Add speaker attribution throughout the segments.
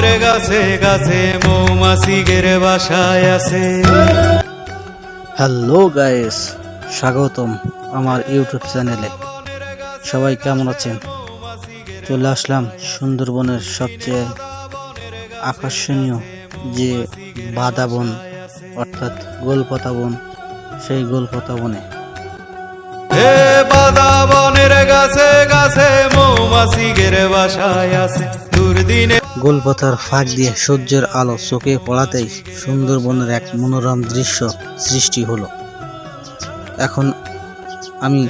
Speaker 1: বনের গাছে গাছে মৌমাছিদের বাসায় আছে।
Speaker 2: হ্যালো গাইস, স্বাগতম আমার ইউটিউব চ্যানেলে। সবাই কেমন আছেন? চলে আসলাম সুন্দরবনের সবচেয়ে আকর্ষণীয় যে বাদা বন অর্থাৎ গোলপাতা বন, সেই গোলপাতা বনে।
Speaker 1: হে বাদা বনের গাছে গাছে মৌমাছিদের বাসায় আছে। দুর্দিনে
Speaker 2: গোলপাতার ফাঁক দিয়ে সূর্যের আলো চোখে পড়াতেই সুন্দরবনের এক মনোরম দৃশ্য সৃষ্টি হলো। এখন আমি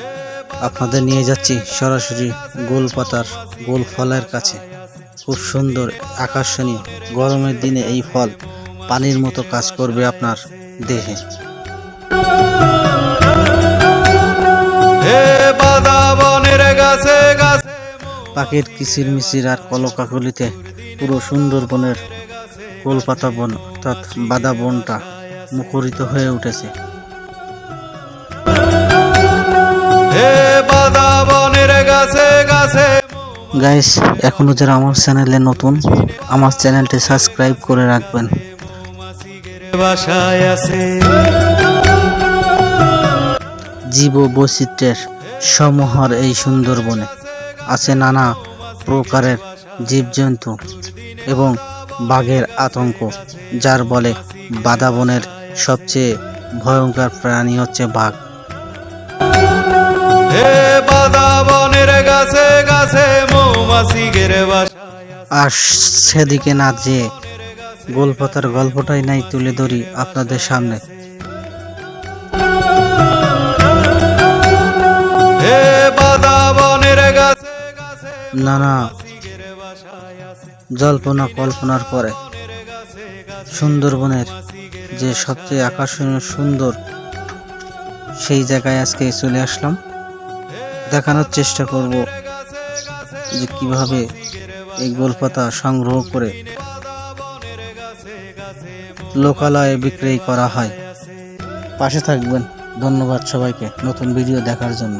Speaker 2: আপনাদের নিয়ে যাচ্ছি সরাসরি গোলপাতার গোল ফলের কাছে। খুব সুন্দর, আকর্ষণীয়। গরমের দিনে এই ফল পানির মতো কাজ করবে আপনার দেহে।
Speaker 1: হে বাদা বনের গাছে গাছে
Speaker 2: পাখির কিচিরমিচির আর কলকাকলিতে পুরো সুন্দরবনের গোলপাতা বন অর্থাৎ বাদা বনটা মুখরিত হয়ে উঠেছে।
Speaker 1: হে বাদা বনের গাছে গাছে
Speaker 2: গাইস, এখনো যারা আমার চ্যানেলে নতুন, আমার চ্যানেলটি সাবস্ক্রাইব করে রাখবেন।
Speaker 1: বাসায় আছে।
Speaker 2: জীব বৈচিত্র্যের সমাহার এই সুন্দরবনে আছে নানা প্রকারের জীবজন্তু এবং বাঘের আতঙ্ক, যার বলে বাদা বনের সবচেয়ে ভয়ঙ্কর প্রাণী হচ্ছে বাঘ।
Speaker 1: হে বাদা বনের গাছে গাছে মৌমাছিদের বাসায়
Speaker 2: আর সেদিকে না যে গোলপাতার গল্পটাই নাই তুলে ধরি আপনাদের সামনে।
Speaker 1: হে বাদা বনের গাছে গাছে
Speaker 2: নানা জল্পনা কল্পনার পরে সুন্দরবনের যে সবচেয়ে আকর্ষণীয় সুন্দর সেই জায়গায় আজকে চলে আসলাম। দেখানোর চেষ্টা করব যে কিভাবে এই গোলপাতা সংগ্রহ করে লোকালয়ে বিক্রয় করা হয়। পাশে থাকবেন। ধন্যবাদ সবাইকে নতুন ভিডিও দেখার জন্য।